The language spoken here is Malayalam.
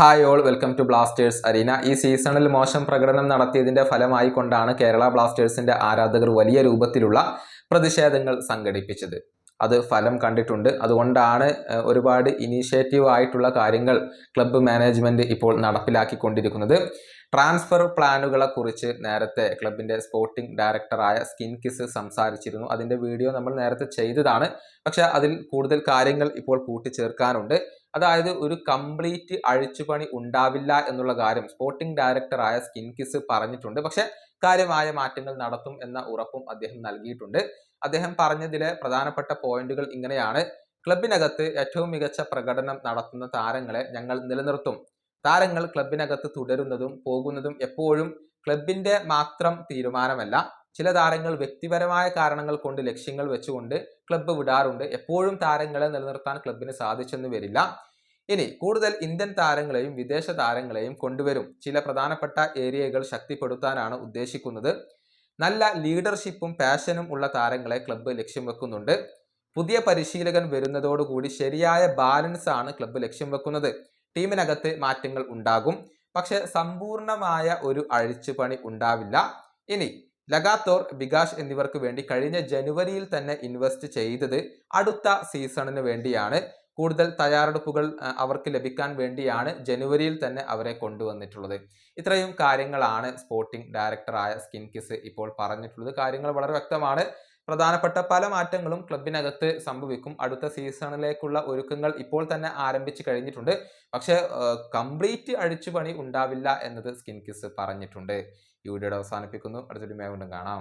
Hi all, welcome to Blasters arena. ഈ സീസണിൽ മോശം പ്രകടനം നടത്തിയതിന്റെ ഫലമായി കൊണ്ടാണ് കേരള ബ്ലാസ്റ്റേഴ്സിന്റെ ആരാധകർ വലിയ രൂപത്തിലുള്ള പ്രതിഷേധങ്ങൾ സംഘടിപ്പിച്ചത്. അത് ഫലം കണ്ടിട്ടുണ്ട്. അതുകൊണ്ടാണ് ഒരുപാട് ഇനീഷ്യേറ്റീവ് ആയിട്ടുള്ള കാര്യങ്ങൾ ക്ലബ്ബ് മാനേജ്മെന്റ് ഇപ്പോൾ നടപ്പിലാക്കിക്കൊണ്ടിരിക്കുന്നത്. ട്രാൻസ്ഫർ പ്ലാനുകളെ കുറിച്ച് നേരത്തെ ക്ലബിന്റെ സ്പോർട്ടിംഗ് ഡയറക്ടറായ സ്കിൻ കിസ് സംസാരിച്ചിരുന്നു. അതിന്റെ വീഡിയോ നമ്മൾ നേരത്തെ ചെയ്തതാണ്. പക്ഷെ അതിൽ കൂടുതൽ കാര്യങ്ങൾ ഇപ്പോൾ കൂട്ടിച്ചേർക്കാനുണ്ട്. അതായത് ഒരു കംപ്ലീറ്റ് അഴിച്ചുപണി ഉണ്ടാവില്ല എന്നുള്ള കാര്യം സ്പോർട്ടിംഗ് ഡയറക്ടറായ സ്കിൻ കിസ് പറഞ്ഞിട്ടുണ്ട്. പക്ഷെ കാര്യമായ മാറ്റങ്ങൾ നടത്തും എന്ന ഉറപ്പും അദ്ദേഹം നൽകിയിട്ടുണ്ട്. അദ്ദേഹം പറഞ്ഞതിലെ പ്രധാനപ്പെട്ട പോയിന്റുകൾ ഇങ്ങനെയാണ്: ക്ലബിനകത്ത് ഏറ്റവും മികച്ച പ്രകടനം നടത്തുന്ന താരങ്ങളെ ഞങ്ങൾ നിലനിർത്തും. താരങ്ങൾ ക്ലബിനകത്ത് തുടരുന്നതും പോകുന്നതും എപ്പോഴും ക്ലബിന്റെ മാത്രം തീരുമാനമല്ല. ചില താരങ്ങൾ വ്യക്തിപരമായ കാരണങ്ങൾ കൊണ്ട് ലക്ഷ്യങ്ങൾ വെച്ചുകൊണ്ട് ക്ലബ്ബ് വിടാറുണ്ട്. എപ്പോഴും താരങ്ങളെ നിലനിർത്താൻ ക്ലബിന് സാധിച്ചെന്ന് വരില്ല. ഇനി കൂടുതൽ ഇന്ത്യൻ താരങ്ങളെയും വിദേശ താരങ്ങളെയും കൊണ്ടുവരും. ചില പ്രധാനപ്പെട്ട ഏരിയകൾ ശക്തിപ്പെടുത്താനാണ് ഉദ്ദേശിക്കുന്നത്. നല്ല ലീഡർഷിപ്പും പാഷനും ഉള്ള താരങ്ങളെ ക്ലബ്ബ് ലക്ഷ്യം വെക്കുന്നുണ്ട്. പുതിയ പരിശീലകൻ വരുന്നതോടുകൂടി ശരിയായ ബാലൻസ് ആണ് ക്ലബ്ബ് ലക്ഷ്യം വെക്കുന്നത്. ടീമിനകത്ത് മാറ്റങ്ങൾ ഉണ്ടാകും, പക്ഷെ സമ്പൂർണമായ ഒരു അഴിച്ചുപണി ഉണ്ടാവില്ല. ഇനി ലഗാത്തോർ, ബികാഷ് എന്നിവർക്ക് വേണ്ടി കഴിഞ്ഞ ജനുവരിയിൽ തന്നെ ഇൻവെസ്റ്റ് ചെയ്തത് അടുത്ത സീസണിന് വേണ്ടിയാണ്. കൂടുതൽ തയ്യാറെടുപ്പുകൾ അവർക്ക് ലഭിക്കാൻ വേണ്ടിയാണ് ജനുവരിയിൽ തന്നെ അവരെ കൊണ്ടുവന്നിട്ടുള്ളത്. ഇത്രയും കാര്യങ്ങളാണ് സ്പോർട്ടിംഗ് ഡയറക്ടറായ സ്കിൻ കിസ് ഇപ്പോൾ പറഞ്ഞിട്ടുള്ളത്. കാര്യങ്ങൾ വളരെ വ്യക്തമാണ്. പ്രധാനപ്പെട്ട പല മാറ്റങ്ങളും ക്ലബിനകത്ത് സംഭവിക്കും. അടുത്ത സീസണിലേക്കുള്ള ഒരുക്കങ്ങൾ ഇപ്പോൾ തന്നെ ആരംഭിച്ചു കഴിഞ്ഞിട്ടുണ്ട്. പക്ഷെ കംപ്ലീറ്റ് അഴിച്ചുപണി ഉണ്ടാവില്ല എന്നത് സ്കിൻ കിസ് പറഞ്ഞിട്ടുണ്ട്. ഈ വീഡിയോയുടെ അവസാനിപ്പിക്കുന്നു. അടുത്തൊരു വീണ്ടും കാണാം.